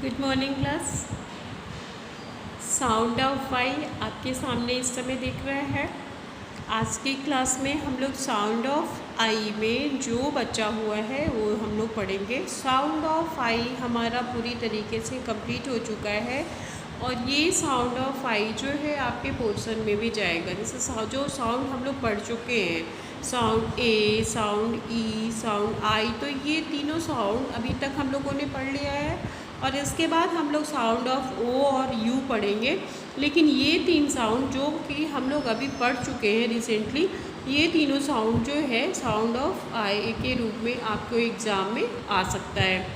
Good morning class. Sound of I आपके सामने इस समय दिख रहा है। आज की क्लास में हम लोग साउंड ऑफ आई में जो बचा हुआ है वो हम लोग पढ़ेंगे। साउंड ऑफ आई हमारा पूरी तरीके से कंप्लीट हो चुका है और ये साउंड ऑफ आई जो है आपके पोर्शन में भी जाएगा। जैसे जो साउंड हम लोग पढ़ चुके हैं, साउंड ए, साउंड ई, साउंड आई, तो ये तीनों साउंड अभी तक हम लोगों ने पढ़ लिया है और इसके बाद हम लोग साउंड ऑफ ओ और यू पढ़ेंगे। लेकिन ये तीन साउंड जो कि हम लोग अभी पढ़ चुके हैं रिसेंटली, ये तीनों साउंड जो है साउंड ऑफ आई के रूप में आपको एग्ज़ाम में आ सकता है।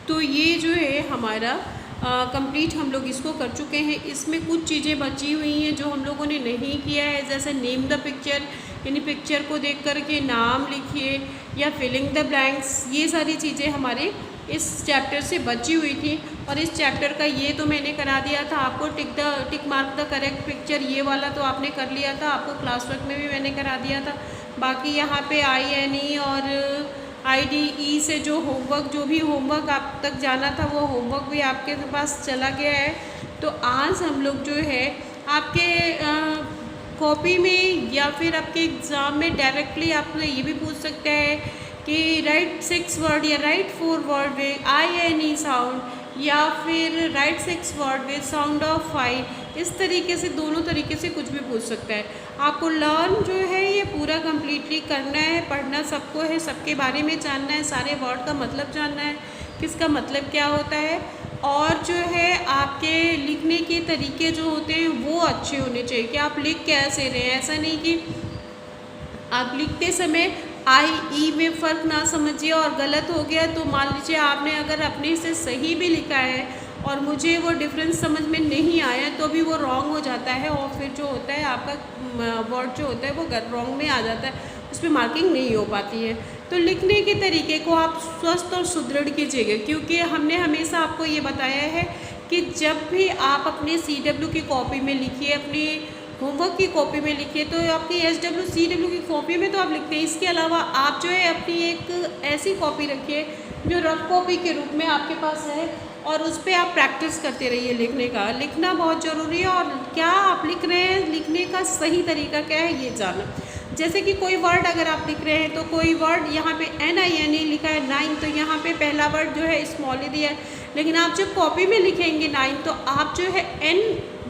तो ये जो है हमारा कंप्लीट हम लोग इसको कर चुके हैं। इसमें कुछ चीज़ें बची हुई हैं जो हम लोगों ने नहीं किया है, जैसे नेम द पिक्चर, यानी पिक्चर को देख कर के नाम लिखिए, या फिलिंग द ब्लैंक्स। ये सारी चीज़ें हमारे इस चैप्टर से बची हुई थी और इस चैप्टर का ये तो मैंने करा दिया था आपको। Tick mark the correct picture, ये वाला तो आपने कर लिया था, आपको क्लास वर्क में भी मैंने करा दिया था। बाकी यहाँ पे INE और IDE से जो होमवर्क, जो भी होमवर्क आप तक जाना था वो होमवर्क भी आपके पास चला गया है। तो आज हम लोग जो है आपके कॉपी में या फिर आपके एग्ज़ाम में डायरेक्टली आपको ये भी पूछ सकते हैं कि राइट 6 वर्ड या write 4 word with INE sound, या फिर write 6 word with sound of I. इस तरीके से, दोनों तरीके से कुछ भी पूछ सकता है। आपको लर्न जो है ये पूरा कम्प्लीटली करना है, पढ़ना सबको है, सबके बारे में जानना है, सारे वर्ड का मतलब जानना है, किसका मतलब क्या होता है। और जो है आपके लिखने के तरीके जो होते हैं वो अच्छे होने चाहिए कि आप लिख कैसे रहे हैं। ऐसा नहीं कि आप लिखते समय IE में फ़र्क ना समझिए और गलत हो गया तो मान लीजिए आपने अगर अपने से सही भी लिखा है और मुझे वो डिफरेंस समझ में नहीं आया तो भी वो रॉन्ग हो जाता है और फिर जो होता है आपका वर्ड जो होता है वो रॉन्ग में आ जाता है, उस पर मार्किंग नहीं हो पाती है। तो लिखने के तरीके को आप स्वस्थ और सुदृढ़ कीजिएगा, क्योंकि हमने हमेशा आपको ये बताया है कि जब भी आप अपने CW की कॉपी में लिखिए, अपनी होमवर्क की कॉपी में लिखिए, तो आपकी SW CW की कॉपी में तो आप लिखते हैं। इसके अलावा आप जो है अपनी एक ऐसी कॉपी रखिए जो रफ कॉपी के रूप में आपके पास है और उस पर आप प्रैक्टिस करते रहिए लिखने का। लिखना बहुत ज़रूरी है और क्या आप लिख रहे हैं, लिखने का सही तरीका क्या है ये जानना। जैसे कि कोई वर्ड अगर आप लिख रहे हैं तो कोई वर्ड यहाँ पे NINE लिखा है 9, तो यहाँ पे पहला वर्ड जो है स्मॉल ही दिया है। लेकिन आप जब कॉपी में लिखेंगे 9 तो आप जो है N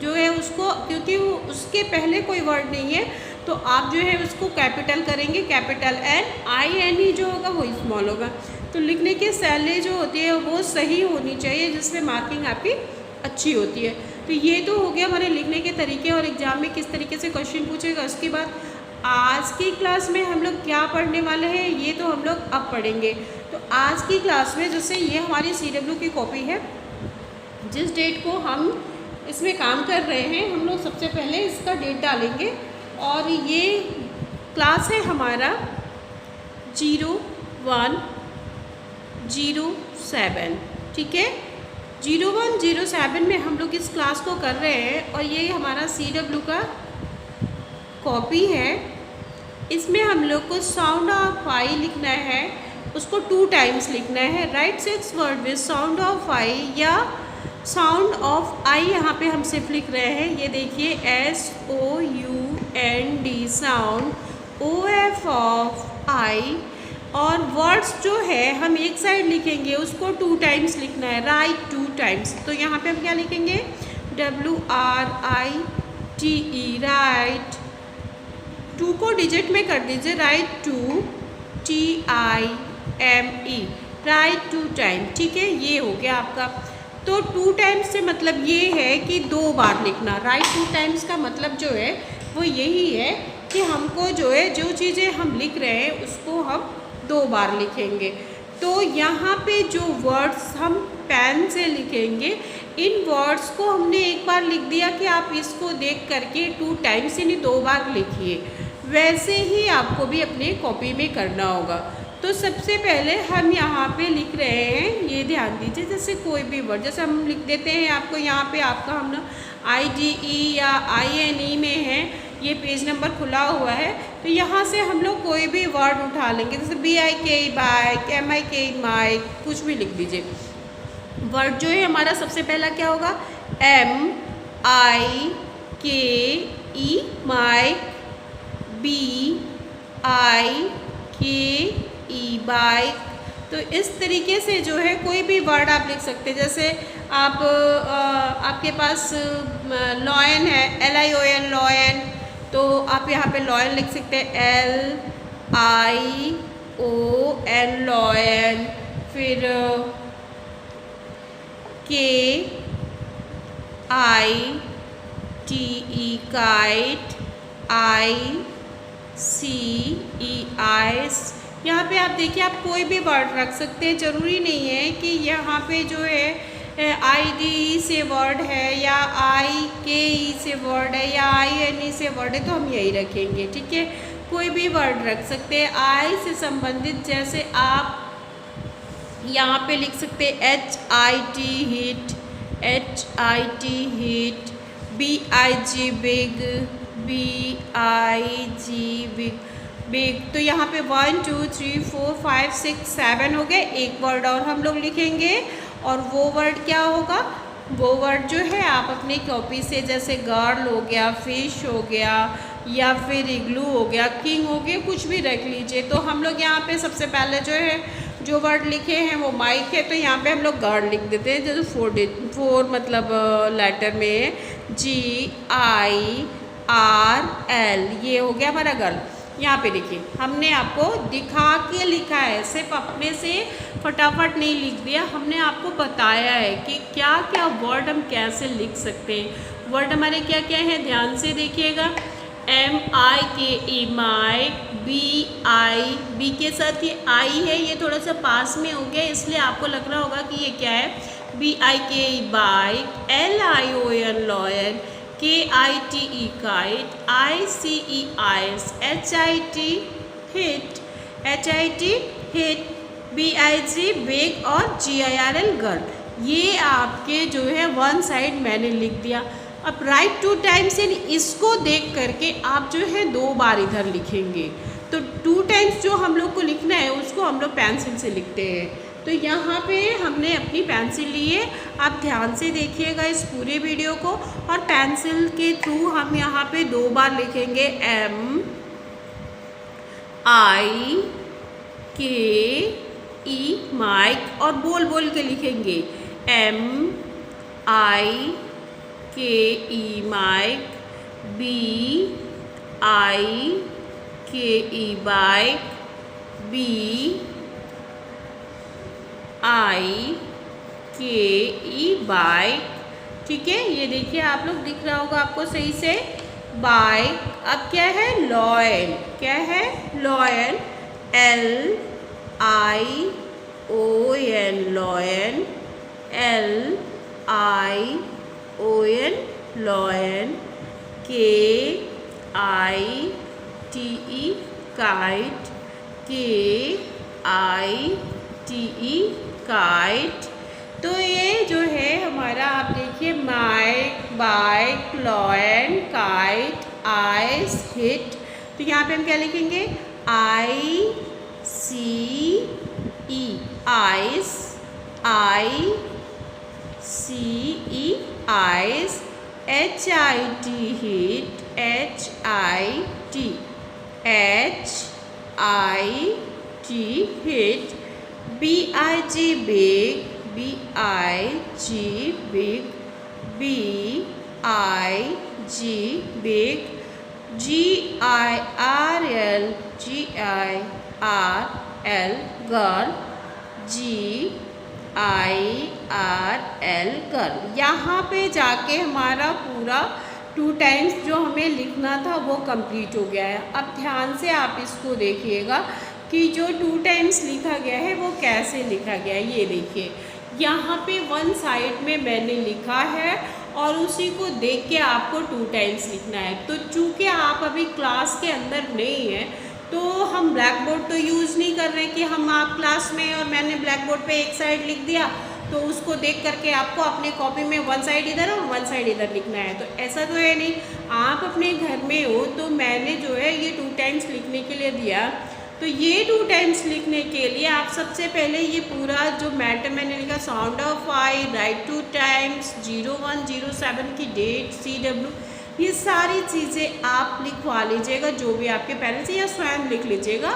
जो है उसको, क्योंकि वो उसके पहले कोई वर्ड नहीं है, तो आप जो है उसको कैपिटल करेंगे, कैपिटल N, INE जो होगा वो स्मॉल होगा। तो लिखने की शैली जो होती है वो सही होनी चाहिए, जिससे मार्किंग आपकी अच्छी होती है। तो ये तो हो गया हमारे लिखने के तरीके और एग्ज़ाम में किस तरीके से क्वेश्चन पूछेगा। उसके बाद आज की क्लास में हम लोग क्या पढ़ने वाले हैं ये तो हम लोग अब पढ़ेंगे। तो आज की क्लास में जैसे ये हमारी CW की कॉपी है, जिस डेट को हम इसमें काम कर रहे हैं, हम लोग सबसे पहले इसका डेट डालेंगे और ये क्लास है हमारा 0107, ठीक है। 0107 में हम लोग इस क्लास को कर रहे हैं और ये हमारा CW का कॉपी है। इसमें हम लोग को साउंड ऑफ आई लिखना है, उसको 2 टाइम्स लिखना है। Write 6 word with sound of I या साउंड ऑफ आई यहाँ पे हम सिर्फ लिख रहे हैं। ये देखिए SOUND साउंड, OF ऑफ आई, और वर्ड्स जो है हम एक साइड लिखेंगे उसको 2 टाइम्स लिखना है, राइट 2 टाइम्स। तो यहाँ पे हम क्या लिखेंगे WRITE, राइट। 2 को डिजिट में कर दीजिए, राइट 2 TIME, राइट 2 टाइम, ठीक है। ये हो गया आपका। तो 2 टाइम्स से मतलब ये है कि 2 बार लिखना। राइट 2 टाइम्स का मतलब जो है वो यही है कि हमको जो है जो चीज़ें हम लिख रहे हैं उसको हम 2 बार लिखेंगे। तो यहाँ पे जो वर्ड्स हम पेन से लिखेंगे, इन वर्ड्स को हमने एक बार लिख दिया कि आप इसको देख करके 2 टाइम्स यानी 2 बार लिखिए। वैसे ही आपको भी अपने कॉपी में करना होगा। तो सबसे पहले हम यहाँ पे लिख रहे हैं, ये ध्यान दीजिए, जैसे कोई भी वर्ड जैसे हम लिख देते हैं आपको यहाँ पे, आपका हम ना IDE या INE में है, ये पेज नंबर खुला हुआ है। तो यहाँ से हम लोग कोई भी वर्ड उठा लेंगे, जैसे BIK बाइक, MIK माइक, कुछ भी लिख दीजिए। वर्ड जो है हमारा सबसे पहला क्या होगा, MIKE माइक, BIKE बाइक। तो इस तरीके से जो है कोई भी वर्ड आप लिख सकते हैं। जैसे आप आपके पास लॉयन है, LION लॉयन, तो आप यहाँ पे लॉयन लिख सकते हैं, LION लॉयन। फिर KITE काइट, ICE आइस। यहाँ पे आप देखिए, आप कोई भी वर्ड रख सकते हैं, ज़रूरी नहीं है कि यहाँ पे जो है IDE से वर्ड है या IKE से वर्ड है या INE से वर्ड है, तो हम यही रखेंगे, ठीक है। कोई भी वर्ड रख सकते हैं आई से संबंधित। जैसे आप यहाँ पे लिख सकते हैं HIT hit, HIT hit, BIG big, BIG big, big. तो यहाँ पे 1 2 3 4 5 6 7 हो गए। एक वर्ड और हम लोग लिखेंगे, और वो वर्ड क्या होगा, वो वर्ड जो है आप अपनी कॉपी से, जैसे गर्ल हो गया, फिश हो गया, या फिर इग्लू हो गया, किंग हो गया, कुछ भी रख लीजिए। तो हम लोग यहाँ पे सबसे पहले जो है जो वर्ड लिखे हैं वो माइक है, तो यहाँ पे हम लोग गर्ल लिख देते हैं। जैसे 4 मतलब लेटर में GIRL, ये हो गया हमारा गर्ल। यहाँ पे देखिए हमने आपको दिखा के लिखा है, सिर्फ अपने से फटाफट नहीं लिख दिया, हमने आपको बताया है कि क्या क्या वर्ड हम कैसे लिख सकते हैं। वर्ड हमारे क्या क्या है, ध्यान से देखिएगा। MIKE माइक, BI के साथ ये आई है, ये थोड़ा सा पास में हो गया, इसलिए आपको लग रहा होगा कि ये क्या है, BIKE bike, LION lion, KITE kite, ICE ice, HIT hit, BIG big और GIRL गर्ल। ये आपके जो है वन साइड मैंने लिख दिया। अब राइट 2 टाइम्स, यानी इसको देख करके आप जो है 2 बार इधर लिखेंगे। तो 2 टाइम्स जो हम लोग को लिखना है उसको हम लोग पेंसिल से लिखते हैं। तो यहाँ पे हमने अपनी पेंसिल ली है, आप ध्यान से देखिएगा इस पूरे वीडियो को, और पेंसिल के थ्रू हम यहाँ पे 2 बार लिखेंगे MIKE माइक, और बोल बोल के लिखेंगे MIKE mike, BIKE bike, BIKE bike, ठीक है। ये देखिए आप लोग दिख रहा होगा आपको सही से, बाइक। अब क्या है, लॉयन, क्या है, lion, LION lion, LION lion, KITE kite, KITE kite. तो ये जो है हमारा, आप देखिए, mike, bike, lion, kite, ice, hit. तो यहाँ पे हम क्या लिखेंगे, ICE ice, ICE ice, HIT hit, HIT hit, BIG big, BIG big, BIG big, GIRL girl, GIRL girl. यहाँ पे जाके हमारा पूरा 2 टाइम्स जो हमें लिखना था वो कंप्लीट हो गया है। अब ध्यान से आप इसको देखिएगा कि जो 2 टाइम्स लिखा गया है वो कैसे लिखा गया है। ये देखिए यहाँ पे 1 साइड में मैंने लिखा है, और उसी को देख के आपको 2 टाइम्स लिखना है। तो चूँकि आप अभी क्लास के अंदर नहीं हैं, तो हम ब्लैक बोर्ड तो यूज़ नहीं कर रहे कि हम आप क्लास में और मैंने ब्लैक बोर्ड पे एक साइड लिख दिया, तो उसको देख करके आपको अपने कॉपी में 1 साइड इधर और 1 साइड इधर लिखना है। तो ऐसा तो है नहीं, आप अपने घर में हो, तो मैंने जो है ये 2 टाइम्स लिखने के लिए दिया। तो तो ये 2 टाइम्स लिखने के लिए आप सबसे पहले ये पूरा जो मैटर मैंने लिखा sound of I, right 2 times, 0107 की डेट, CW, ये सारी चीज़ें आप लिखवा लीजिएगा, जो भी आपके पेरेंट्स या स्वयं लिख लीजिएगा।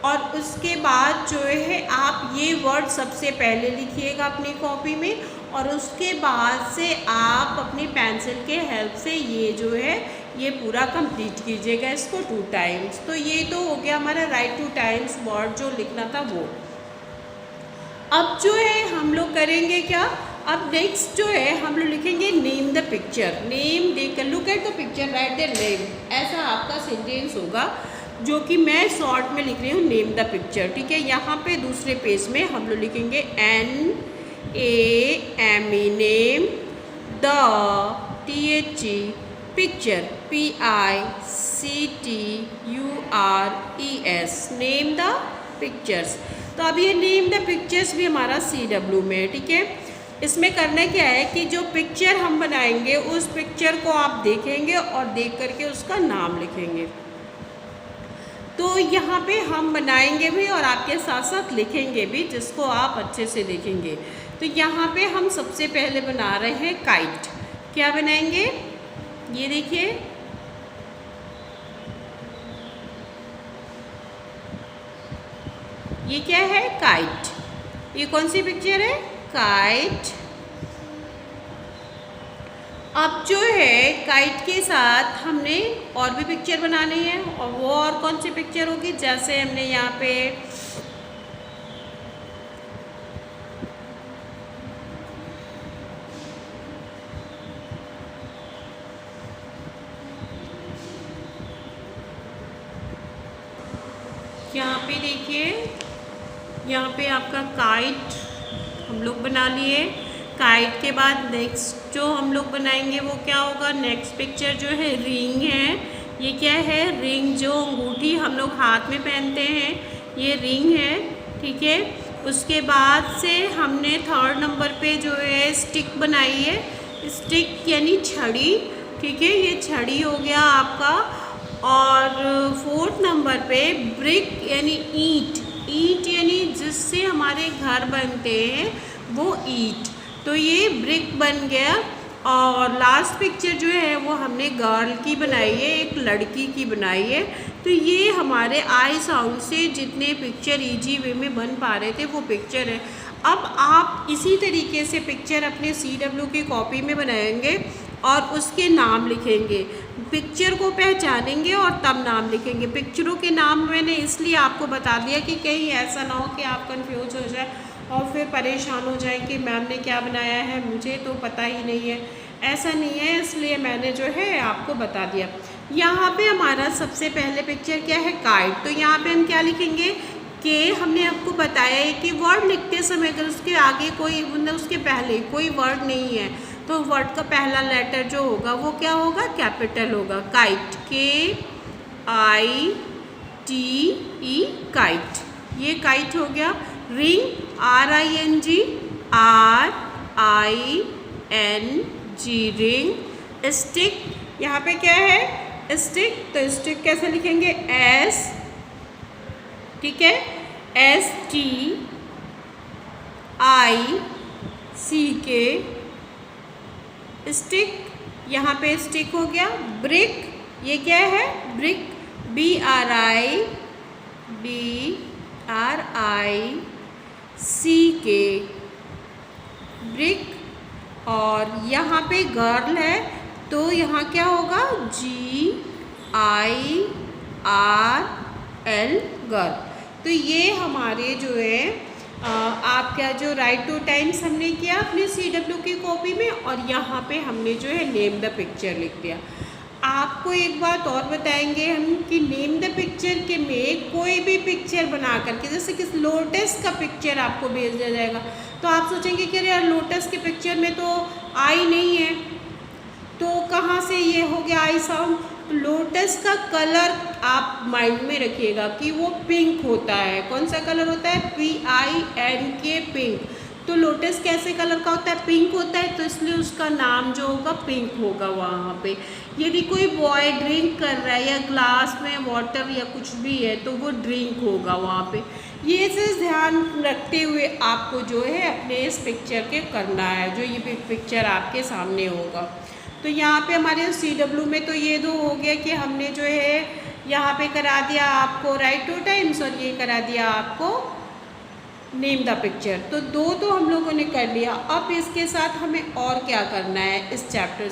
और उसके बाद जो है आप ये वर्ड सबसे पहले लिखिएगा अपनी कॉपी में, और उसके बाद से आप अपनी पेंसिल के हेल्प से ये जो है ये पूरा कंप्लीट कीजिएगा इसको 2 टाइम्स। तो ये तो हो गया हमारा राइट 2 टाइम्स वर्ड जो लिखना था वो। अब जो है हम लोग करेंगे क्या, अब नेक्स्ट जो है हम लोग लिखेंगे नेम द पिक्चर। नेम देकर look at the picture, right the name, ऐसा आपका सेंटेंस होगा जो कि मैं शॉर्ट में लिख रही हूँ नेम द पिक्चर। ठीक है, यहाँ पे दूसरे पेज में हम लोग लिखेंगे NAME name, the THE picture, PICTURES name the pictures. तो अब ये नेम द पिक्चर्स भी हमारा CW में है। ठीक है, इसमें करना क्या है कि जो पिक्चर हम बनाएंगे उस पिक्चर को आप देखेंगे और देख करके उसका नाम लिखेंगे। तो यहाँ पे हम बनाएंगे भी और आपके साथ साथ लिखेंगे भी, जिसको आप अच्छे से देखेंगे। तो यहाँ पे हम सबसे पहले बना रहे हैं काइट। क्या बनाएंगे, ये देखिए, ये क्या है, काइट। ये कौन सी पिक्चर है, काइट। अब जो है काइट के साथ हमने और भी पिक्चर बनानी है, और वो और कौन सी पिक्चर होगी, जैसे हमने यहाँ पे यहाँ पे देखिए, यहाँ पे आपका काइट हम लोग बना लिए। काइट के बाद नेक्स्ट जो हम लोग बनाएंगे वो क्या होगा, नेक्स्ट पिक्चर जो है रिंग है। ये क्या है, रिंग, जो अंगूठी हम लोग हाथ में पहनते हैं, ये रिंग है। ठीक है, उसके बाद से हमने 3rd नंबर पे जो है स्टिक बनाई है, स्टिक यानी छड़ी। ठीक है, ये छड़ी हो गया आपका। और 4th नंबर पे ब्रिक यानी ईंट, ईंट यानी जिससे हमारे घर बनते हैं वो ईंट, तो ये ब्रिक बन गया। और लास्ट पिक्चर जो है वो हमने गर्ल की बनाई है, एक लड़की की बनाई है। तो ये हमारे आई साउंड से जितने पिक्चर इजी वे में बन पा रहे थे वो पिक्चर है। अब आप इसी तरीके से पिक्चर अपने CW की कॉपी में बनाएंगे और उसके नाम लिखेंगे, पिक्चर को पहचानेंगे और तब नाम लिखेंगे। पिक्चरों के नाम मैंने इसलिए आपको बता दिया कि कहीं ऐसा ना हो कि आप कंफ्यूज हो जाए और फिर परेशान हो जाए कि मैम ने क्या बनाया है, मुझे तो पता ही नहीं है। ऐसा नहीं है, इसलिए मैंने जो है आपको बता दिया। यहाँ पे हमारा सबसे पहले पिक्चर क्या है, काइट। तो यहाँ पे हम क्या लिखेंगे कि हमने आपको बताया है कि वर्ड लिखते समय अगर उसके आगे कोई, मतलब उसके पहले कोई वर्ड नहीं है तो वर्ड का पहला लेटर जो होगा वो क्या होगा, कैपिटल होगा। काइट, KITE काइट, ये काइट हो गया। Ring, RING ring. स्टिक, यहाँ पे क्या है, स्टिक, तो स्टिक कैसे लिखेंगे, S, ठीक है, STICK स्टिक। यहाँ पे स्टिक हो गया। ब्रिक, ये क्या है, ब्रिक, BRICK ब्रिक। और यहाँ पे गर्ल है तो यहाँ क्या होगा, GIRL गर्ल। तो ये हमारे जो है आपका जो राइट 2 टाइम्स हमने किया अपने CW की कॉपी में, और यहाँ पे हमने जो है नेम द पिक्चर लिख दिया। आपको एक बात और बताएंगे हम कि नेम द पिक्चर के में कोई भी पिक्चर बना करके, जैसे कि लोटस का पिक्चर आपको भेज दिया जाएगा तो आप सोचेंगे कि यार लोटस के पिक्चर में तो आई नहीं है, तो कहाँ से ये हो गया आई साउंड। लोटस का कलर आप माइंड में रखिएगा कि वो पिंक होता है। कौन सा कलर होता है, PINK पिंक। तो लोटस कैसे कलर का होता है, पिंक होता है, तो इसलिए उसका नाम जो होगा पिंक होगा वहाँ पे। यदि कोई बॉय ड्रिंक कर रहा है या ग्लास में वाटर या कुछ भी है तो वो ड्रिंक होगा वहाँ पे। ये चीज़ ध्यान रखते हुए आपको जो है अपने इस पिक्चर के करना है, जो ये पिक्चर आपके सामने होगा। तो यहाँ पे हमारे CW में तो ये दो हो गया कि हमने जो है यहाँ पे करा दिया आपको राइट टू टाइम्स और ये करा दिया आपको नेम द पिक्चर। तो दो तो हम लोगों ने कर लिया। अब इसके साथ हमें और क्या करना है इस चैप्टर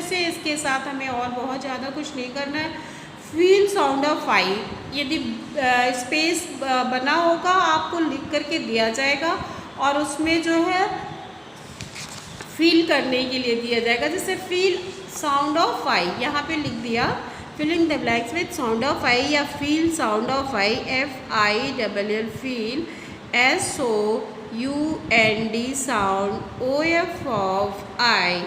से इसके साथ हमें और बहुत ज़्यादा कुछ नहीं करना है। फील साउंड ऑफ आई, यदि स्पेस बना होगा आपको लिख करके दिया जाएगा और उसमें जो है फील करने के लिए दिया जाएगा। जैसे फील साउंड ऑफ आई यहाँ पे लिख दिया, filling the blanks with sound of I या fill sound of I, FILL fill, SOUND sound, OF of I.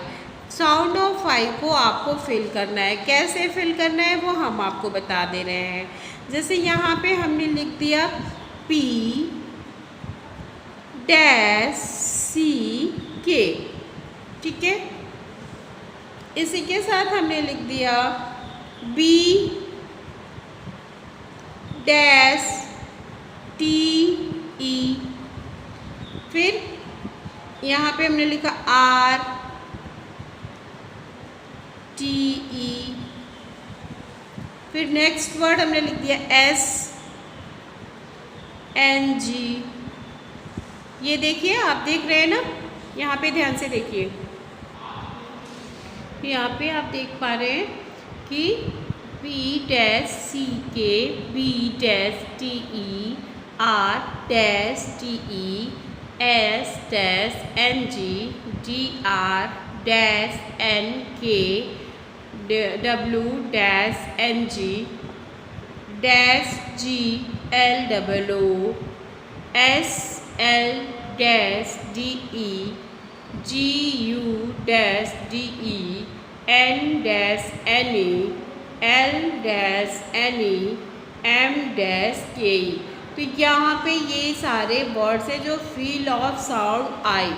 Sound of I को आपको फिल करना है। कैसे फिल करना है वो हम आपको बता दे रहे हैं। जैसे यहाँ पे हमने लिख दिया P-CK, ठीक है। इसी के साथ हमने लिख दिया B-TE, फिर यहाँ पे हमने लिखा RTE, फिर नेक्स्ट वर्ड हमने लिख दिया SNG। ये देखिए, आप देख रहे हैं ना, यहाँ पे ध्यान से देखिए, यहाँ पे आप देख पा रहे हैं कि B-CK, B-TE, R-TE, S-NG, DR-NK, W-NG, -GLOO, SL-DE, GU-DE, N-NE, L-NE, M-KE। तो यहाँ पे ये सारे वर्ड्स हैं जो फील ऑफ साउंड आई,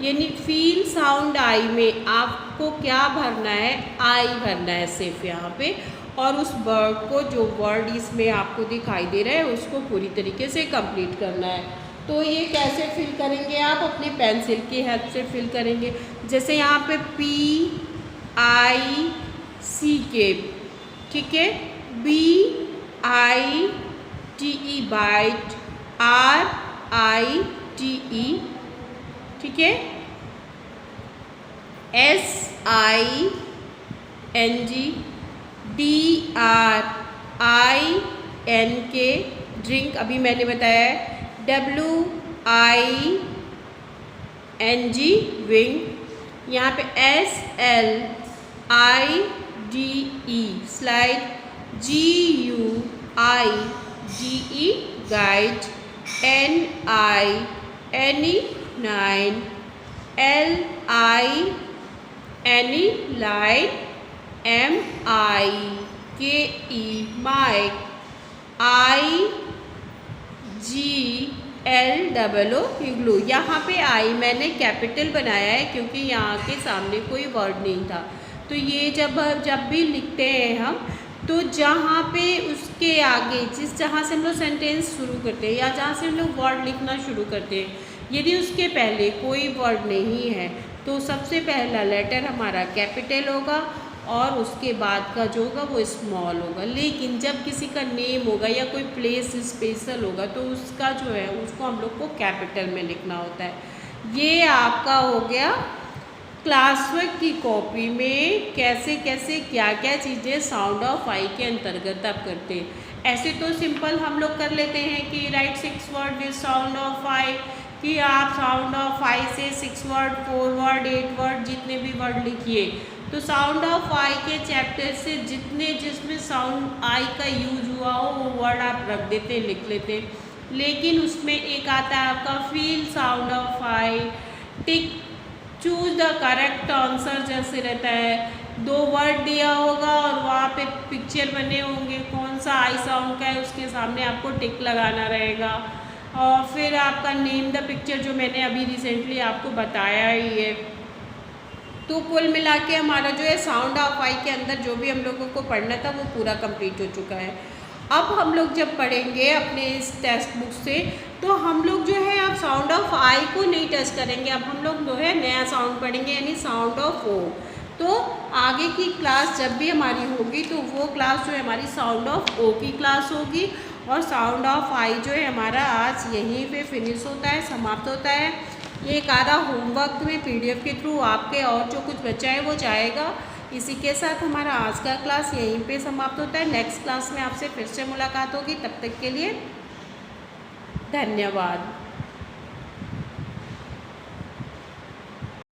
यानी फील साउंड आई में आपको क्या भरना है, आई भरना है सिर्फ यहाँ पे, और उस वर्ड को, जो वर्ड इसमें आपको दिखाई दे रहा है, उसको पूरी तरीके से कंप्लीट करना है। तो ये कैसे फिल करेंगे आप, अपने पेंसिल की हेल्प से फिल करेंगे। जैसे यहाँ पे PICK, ठीक है, BITE बाइट, RITE, ठीक है, SING, DRINK ड्रिंक अभी मैंने बताया है, WING विंग, यहाँ पे SLIDE slide, GUIDE guide, NINE nine, LINE light, MIKE mike, IGLOO igloo. यहाँ पे आई मैंने कैपिटल बनाया है क्योंकि यहाँ के सामने कोई वर्ड नहीं था। तो ये जब भी लिखते हैं हम, तो जहाँ पे उसके आगे जहाँ से हम लोग सेंटेंस शुरू करते हैं या जहाँ से हम लोग वर्ड लिखना शुरू करते हैं, यदि उसके पहले कोई वर्ड नहीं है तो सबसे पहला लेटर हमारा कैपिटल होगा और उसके बाद का जो होगा वो स्मॉल होगा। लेकिन जब किसी का नेम होगा या कोई प्लेस स्पेशल होगा तो उसका जो है उसको हम लोग को कैपिटल में लिखना होता है। ये आपका हो गया क्लास वर्क की कॉपी में कैसे कैसे क्या क्या चीज़ें साउंड ऑफ आई के अंतर्गत आप करते हैं। ऐसे तो सिंपल हम लोग कर लेते हैं कि write 6 word with sound of I, कि आप साउंड ऑफ आई से 6 वर्ड 4 वर्ड 8 वर्ड जितने भी वर्ड लिखिए। तो साउंड ऑफ आई के चैप्टर से जिसमें साउंड आई का यूज हुआ हो वो वर्ड आप रख देते, लिख लेते। लेकिन उसमें एक आता है आपका feel sound of I, tick choose the correct answer जैसे रहता है, 2 वर्ड दिया होगा और वहाँ पे पिक्चर बने होंगे, कौन सा आई साउंड का है उसके सामने आपको टिक लगाना रहेगा। और फिर आपका नेम द पिक्चर जो मैंने अभी रिसेंटली आपको बताया ही है। तो कुल मिला के हमारा जो है साउंड ऑफ आई के अंदर जो भी हम लोगों को पढ़ना था वो पूरा कंप्लीट हो चुका है। अब हम लोग जब पढ़ेंगे अपने इस टेक्स्ट बुक से तो हम लोग जो है अब साउंड ऑफ आई को नहीं टच करेंगे, अब हम लोग जो है नया साउंड पढ़ेंगे यानी साउंड ऑफ ओ। तो आगे की क्लास जब भी हमारी होगी तो वो क्लास जो है हमारी साउंड ऑफ ओ की क्लास होगी और साउंड ऑफ आई जो है हमारा आज यहीं पे फिनिश होता है, समाप्त होता है। ये एक आधा होमवर्क में पीडीएफ के थ्रू आपके और जो कुछ बचा है वो जाएगा। इसी के साथ हमारा आज का क्लास यहीं पे समाप्त होता है। नेक्स्ट क्लास में आपसे फिर से मुलाकात होगी, तब तक के लिए धन्यवाद।